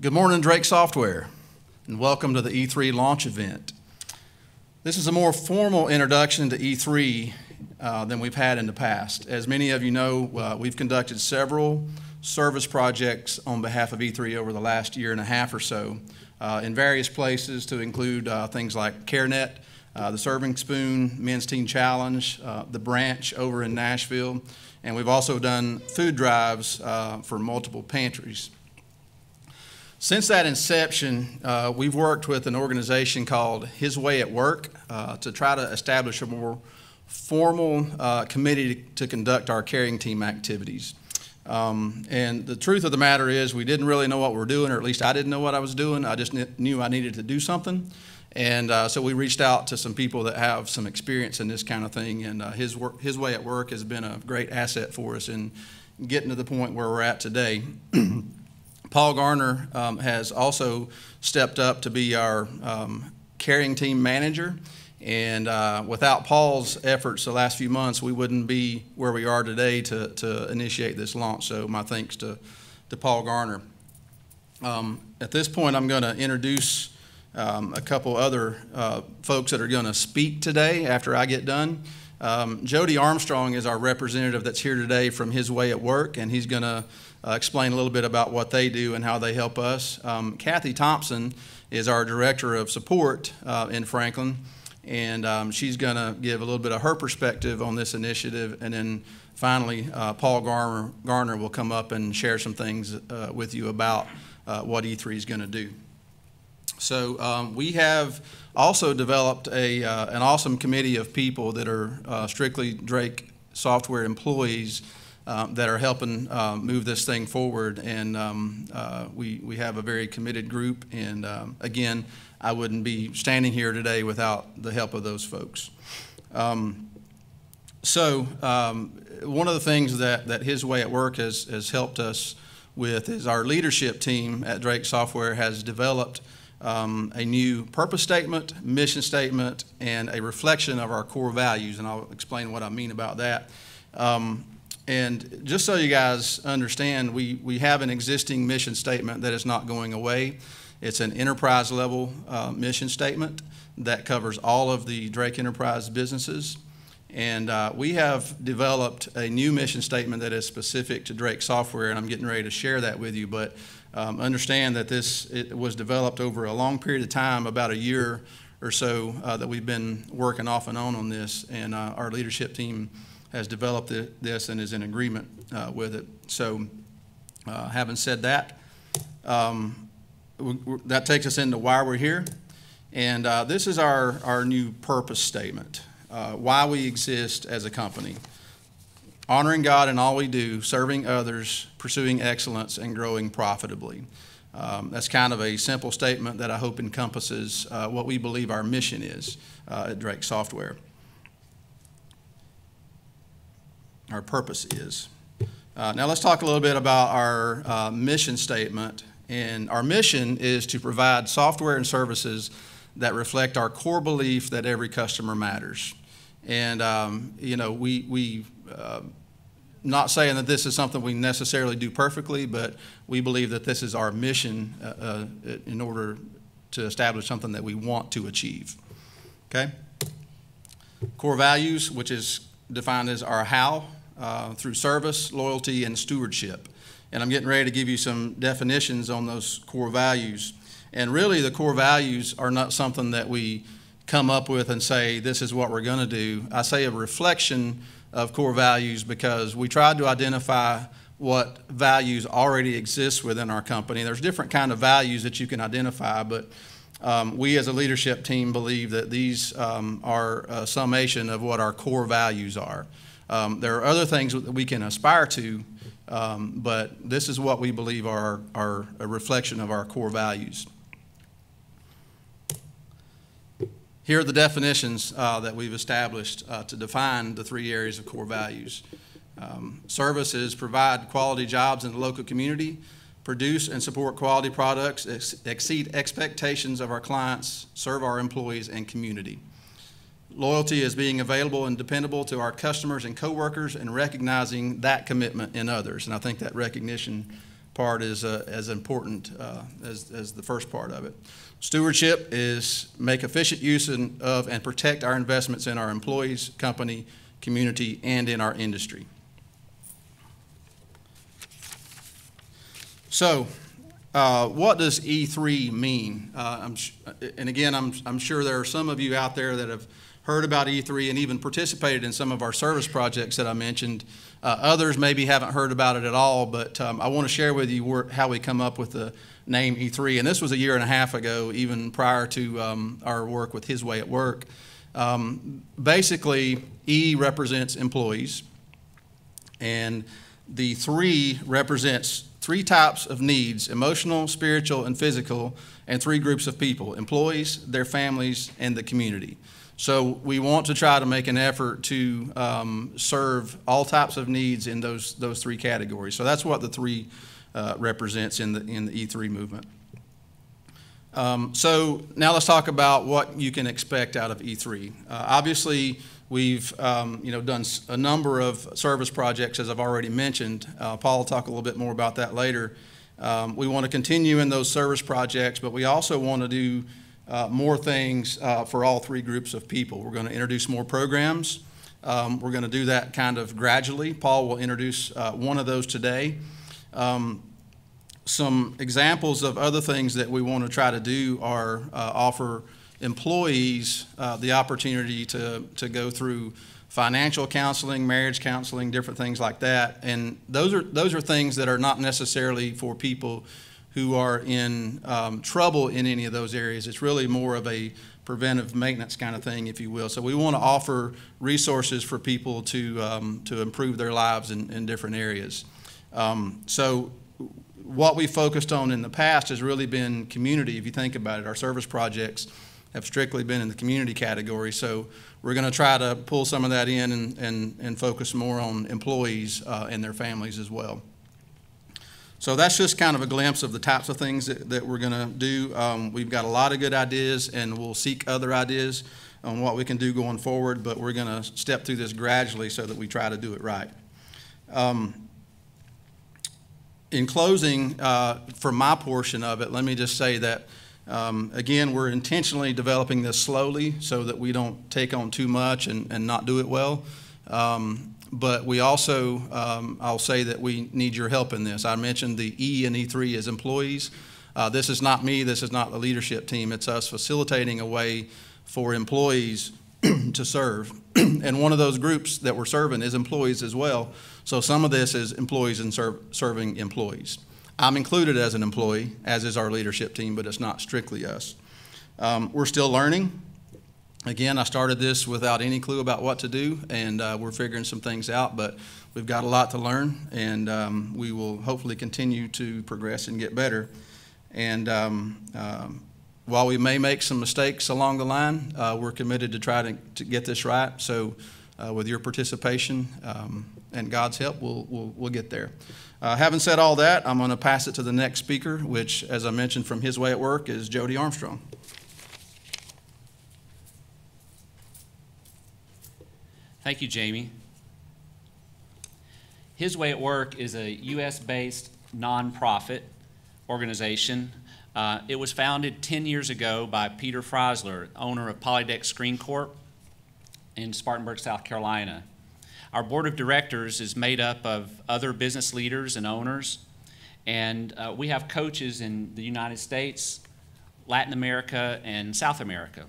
Good morning, Drake Software, and welcome to the E3 launch event. This is a more formal introduction to E3 than we've had in the past. As many of you know, we've conducted several service projects on behalf of E3 over the last year and a half or so in various places, to include things like CareNet, the Serving Spoon, Men's Teen Challenge, the branch over in Nashville, and we've also done food drives for multiple pantries. Since that inception, we've worked with an organization called His Way at Work to try to establish a more formal committee to conduct our caring team activities. And the truth of the matter is, we didn't really know what we were doing, or at least I didn't know what I was doing. I just knew I needed to do something. And so we reached out to some people that have some experience in this kind of thing, and His Way at Work has been a great asset for us in getting to the point where we're at today. Paul Garner has also stepped up to be our caring team manager, and without Paul's efforts the last few months, we wouldn't be where we are today to initiate this launch. So my thanks to Paul Garner. At this point, I'm going to introduce a couple other folks that are going to speak today after I get done. Jody Armstrong is our representative that's here today from His Way at Work, and he's going to explain a little bit about what they do and how they help us. Kathy Thompson is our Director of Support in Franklin, and she's going to give a little bit of her perspective on this initiative. And then finally, Paul Garner will come up and share some things with you about what E3 is going to do. So we have also developed an awesome committee of people that are strictly Drake Software employees that are helping move this thing forward, and we have a very committed group, and again, I wouldn't be standing here today without the help of those folks. So one of the things that His Way at Work has helped us with is our leadership team at Drake Software has developed a new purpose statement, mission statement, and a reflection of our core values, and I'll explain what I mean about that. And just so you guys understand, we have an existing mission statement that is not going away. It's an enterprise level mission statement that covers all of the Drake Enterprise businesses. And we have developed a new mission statement that is specific to Drake Software, and I'm getting ready to share that with you. But understand that it was developed over a long period of time, about a year or so that we've been working off and on this, and our leadership team has developed this and is in agreement with it. So having said that, that takes us into why we're here. And this is our new purpose statement, why we exist as a company. Honoring God in all we do, serving others, pursuing excellence, and growing profitably. That's kind of a simple statement that I hope encompasses what we believe our mission is at Drake Software. Our purpose is. Now let's talk a little bit about our mission statement. And our mission is to provide software and services that reflect our core belief that every customer matters. And you know, not saying that this is something we necessarily do perfectly, but we believe that this is our mission in order to establish something that we want to achieve. Okay? Core values, which is defined as our how, through service, loyalty, and stewardship. And I'm getting ready to give you some definitions on those core values. And really, the core values are not something that we come up with and say, this is what we're going to do. I say a reflection of core values because we tried to identify what values already exist within our company. There's different kind of values that you can identify, but we as a leadership team believe that these are a summation of what our core values are. There are other things that we can aspire to, but this is what we believe are a reflection of our core values. Here are the definitions that we've established to define the three areas of core values. Service is provide quality jobs in the local community, produce and support quality products, exceed expectations of our clients, serve our employees and community. Loyalty is being available and dependable to our customers and coworkers and recognizing that commitment in others. And I think that recognition part is as important as the first part of it. Stewardship is make efficient use of and protect our investments in our employees, company, community, and in our industry. So, what does E3 mean? And again, I'm sure there are some of you out there that have heard about E3 and even participated in some of our service projects that I mentioned. Others maybe haven't heard about it at all, but I want to share with you how we come up with the name E3. And this was a year and a half ago, even prior to our work with His Way at Work. Basically, E represents employees, and the 3 represents 3 types of needs: emotional, spiritual, and physical, and 3 groups of people: employees, their families, and the community. So we want to try to make an effort to serve all types of needs in those 3 categories. So that's what the 3 represents in the E3 movement. So now let's talk about what you can expect out of E3. Obviously, we've done a number of service projects, as I've already mentioned. Paul will talk a little bit more about that later. We want to continue in those service projects, but we also want to do more things for all 3 groups of people. We're going to introduce more programs. We're going to do that kind of gradually. Paul will introduce one of those today. Some examples of other things that we want to try to do are offer employees the opportunity to go through financial counseling, marriage counseling, different things like that. And those are things that are not necessarily for people who are in trouble in any of those areas. It's really more of a preventive maintenance kind of thing, if you will. So we want to offer resources for people to improve their lives in different areas. So what we focused on in the past has really been community. If you think about it, our service projects have strictly been in the community category. So we're going to try to pull some of that in and focus more on employees and their families as well. So that's just kind of a glimpse of the types of things that we're going to do. We've got a lot of good ideas, and we'll seek other ideas on what we can do going forward, but we're going to step through this gradually so that we try to do it right. In closing, for my portion of it, let me just say that, again, we're intentionally developing this slowly so that we don't take on too much and not do it well. But we also, I'll say that we need your help in this. I mentioned the E and E3 as employees. This is not me. This is not the leadership team. It's us facilitating a way for employees to serve. And one of those groups that we're serving is employees as well. So some of this is employees and serving employees. I'm included as an employee, as is our leadership team, but it's not strictly us. We're still learning. Again, I started this without any clue about what to do, and we're figuring some things out, but we've got a lot to learn, and we will hopefully continue to progress and get better. And while we may make some mistakes along the line, we're committed to try to get this right. So with your participation and God's help, we'll get there. Having said all that, I'm going to pass it to the next speaker, which, as I mentioned, from His Way at Work, is Jody Armstrong. Thank you, Jamie. His Way at Work is a U.S.-based nonprofit organization. It was founded 10 years ago by Peter Freisler, owner of Polydeck Screen Corp. In Spartanburg, South Carolina. Our board of directors is made up of other business leaders and owners, and we have coaches in the United States, Latin America, and South America.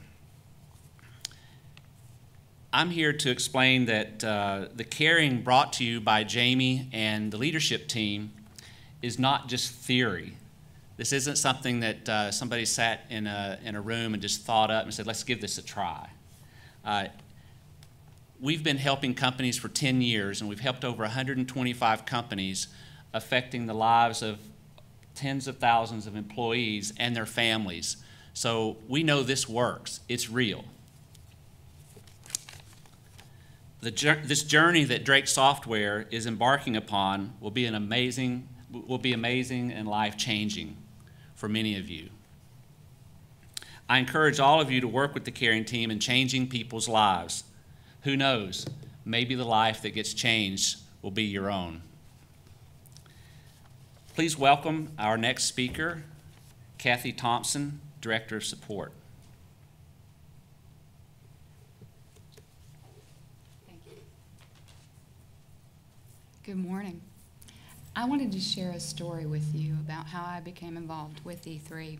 I'm here to explain that the caring brought to you by Jamie and the leadership team is not just theory. This isn't something that somebody sat in a room and just thought up and said, let's give this a try. We've been helping companies for 10 years, and we've helped over 125 companies, affecting the lives of tens of thousands of employees and their families. So we know this works. It's real. This journey that Drake Software is embarking upon will be amazing and life-changing for many of you. I encourage all of you to work with the caring team in changing people's lives. Who knows, maybe the life that gets changed will be your own. Please welcome our next speaker, Kathy Thompson, Director of Support. Thank you. Good morning. I wanted to share a story with you about how I became involved with E3.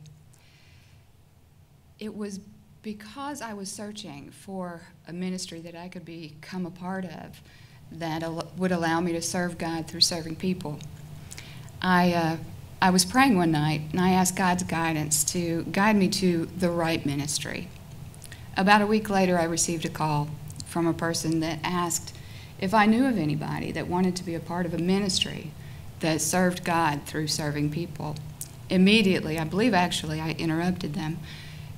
It was because I was searching for a ministry that I could become a part of that would allow me to serve God through serving people. I was praying one night, and I asked God's guidance to guide me to the right ministry. About a week later, I received a call from a person that asked if I knew of anybody that wanted to be a part of a ministry that served God through serving people. Immediately, I believe actually I interrupted them,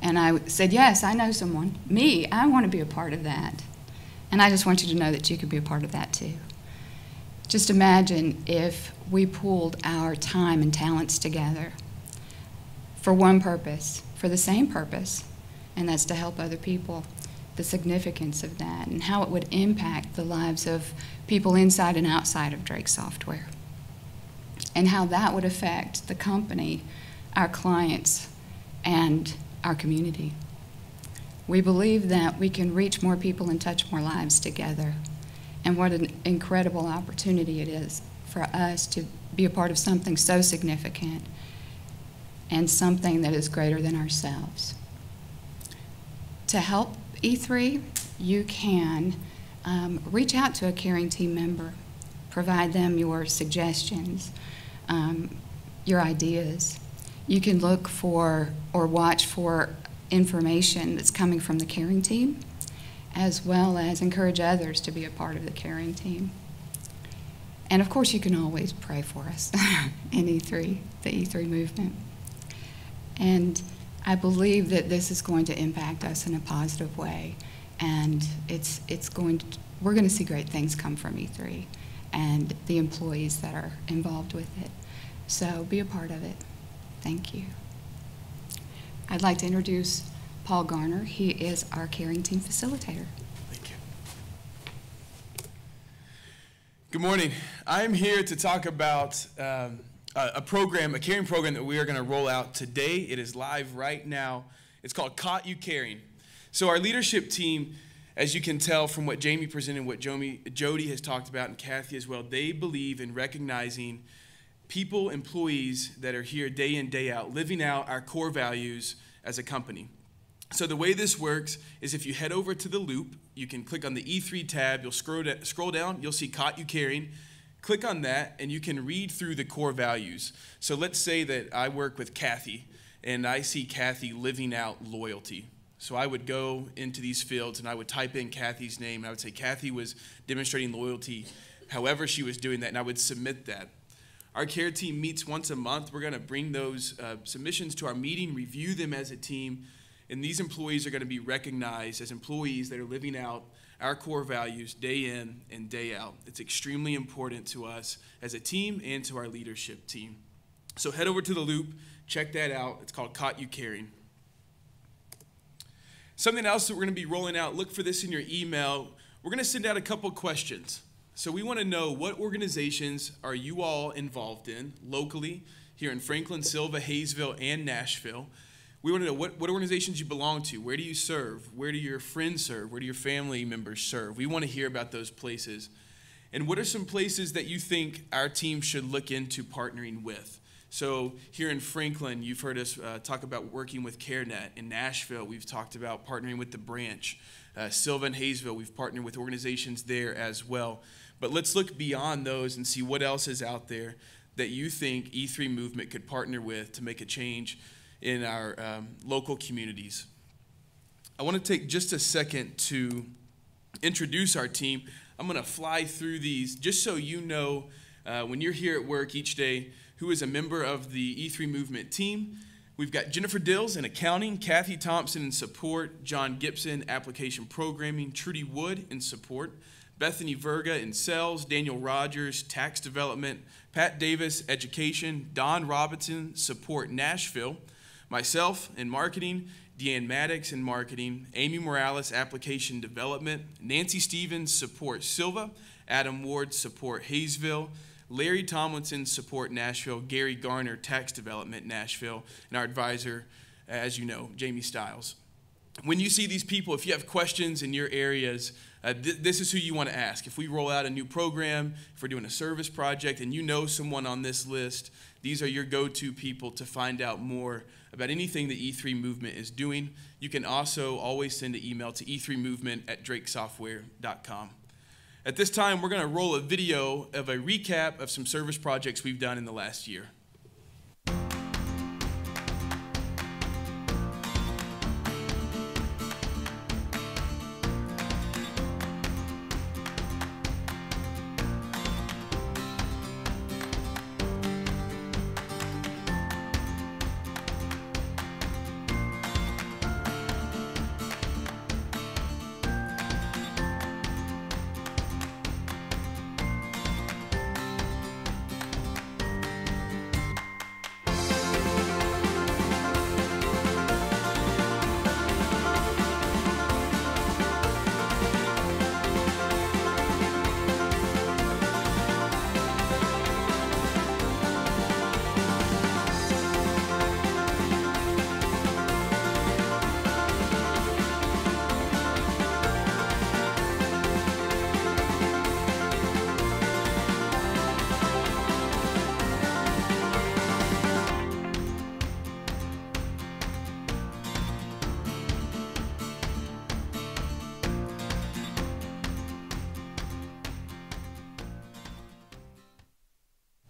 and I said, yes, I know someone. Me, I want to be a part of that. And I just want you to know that you could be a part of that too. Just imagine if we pooled our time and talents together for one purpose, for the same purpose, and that's to help other people. The significance of that and how it would impact the lives of people inside and outside of Drake Software, and how that would affect the company, our clients, and our community. We believe that we can reach more people and touch more lives together, and what an incredible opportunity it is for us to be a part of something so significant and something that is greater than ourselves. To help E3, you can reach out to a caring team member, provide them your suggestions, your ideas. You can look for or watch for information that's coming from the caring team, as well as encourage others to be a part of the caring team. And of course, you can always pray for us in E3, the E3 movement. And I believe that this is going to impact us in a positive way, and we're going to see great things come from E3 and the employees that are involved with it. So be a part of it. Thank you. I'd like to introduce Paul Garner. He is our caring team facilitator. Thank you. Good morning. I'm here to talk about a caring program that we are going to roll out today. It is live right now. It's called Caught You Caring. So our leadership team, as you can tell from what Jamie presented, what Jody has talked about, and Kathy as well, they believe in recognizing people, employees that are here day in, day out, living out our core values as a company. So the way this works is if you head over to the Loop, you can click on the E3 tab, you'll scroll down, you'll see Caught You Caring. Click on that, and you can read through the core values. So let's say that I work with Kathy, and I see Kathy living out loyalty. So I would go into these fields, and I would type in Kathy's name, and I would say Kathy was demonstrating loyalty, however she was doing that, and I would submit that. Our care team meets once a month. We're going to bring those submissions to our meeting, review them as a team, and these employees are going to be recognized as employees that are living out our core values day in and day out. It's extremely important to us as a team and to our leadership team. So head over to the Loop, check that out. It's called Caught You Caring. Something else that we're going to be rolling out, look for this in your email. We're going to send out a couple questions. So we want to know, what organizations are you all involved in locally here in Franklin, Silva, Hayesville, and Nashville? We want to know what organizations you belong to. Where do you serve? Where do your friends serve? Where do your family members serve? We want to hear about those places. And what are some places that you think our team should look into partnering with? So here in Franklin, you've heard us talk about working with CareNet. In Nashville, we've talked about partnering with the branch. Silva and Hayesville, we've partnered with organizations there as well. But let's look beyond those and see what else is out there that you think E3 Movement could partner with to make a change in our local communities. I want to take just a second to introduce our team. I'm going to fly through these just so you know when you're here at work each day who is a member of the E3 Movement team. We've got Jennifer Dills in accounting, Kathy Thompson in support, John Gibson, application programming, Trudy Wood in support, Bethany Verga in sales, Daniel Rogers, tax development, Pat Davis, education, Don Robinson, support Nashville, myself in marketing, Deanne Maddox in marketing, Amy Morales, application development, Nancy Stevens, support Silva, Adam Ward, support Hayesville, Larry Tomlinson, Support Nashville, Gary Garner, Tax Development Nashville, and our advisor, as you know, Jamie Stiles. When you see these people, if you have questions in your areas, this is who you want to ask. If we roll out a new program, if we're doing a service project, and you know someone on this list, these are your go-to people to find out more about anything the E3 Movement is doing. You can also always send an email to e3movement@drakesoftware.com. At this time, we're going to roll a video of a recap of some service projects we've done in the last year.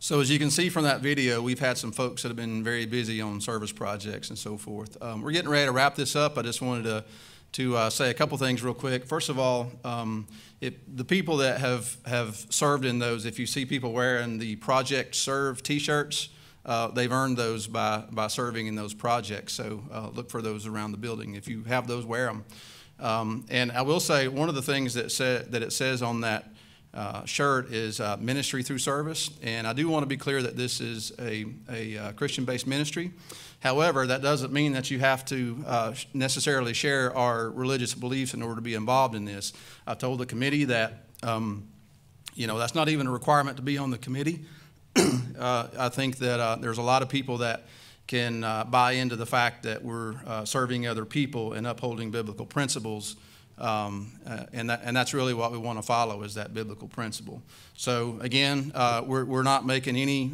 So as you can see from that video, we've had some folks that have been very busy on service projects and so forth. We're getting ready to wrap this up. I just wanted to say a couple things real quick. First of all, the people that have served in those, if you see people wearing the Project Serve t-shirts, they've earned those by serving in those projects. So look for those around the building. If you have those, wear them. And I will say one of the things that it says on that shirt is ministry through service, and I do want to be clear that this is a Christian-based ministry. However, that doesn't mean that you have to necessarily share our religious beliefs in order to be involved in this. I told the committee that that's not even a requirement to be on the committee. I think that there's a lot of people that can buy into the fact that we're serving other people and upholding biblical principles. And that's really what we want to follow, is that biblical principle. So again, we're not making any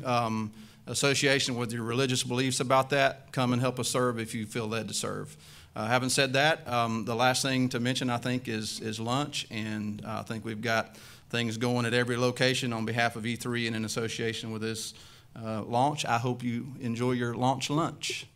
association with your religious beliefs about that. Come and help us serve if you feel led to serve. Having said that, the last thing to mention, I think, is lunch, and I think we've got things going at every location on behalf of E3 and in association with this launch. I hope you enjoy your launch lunch.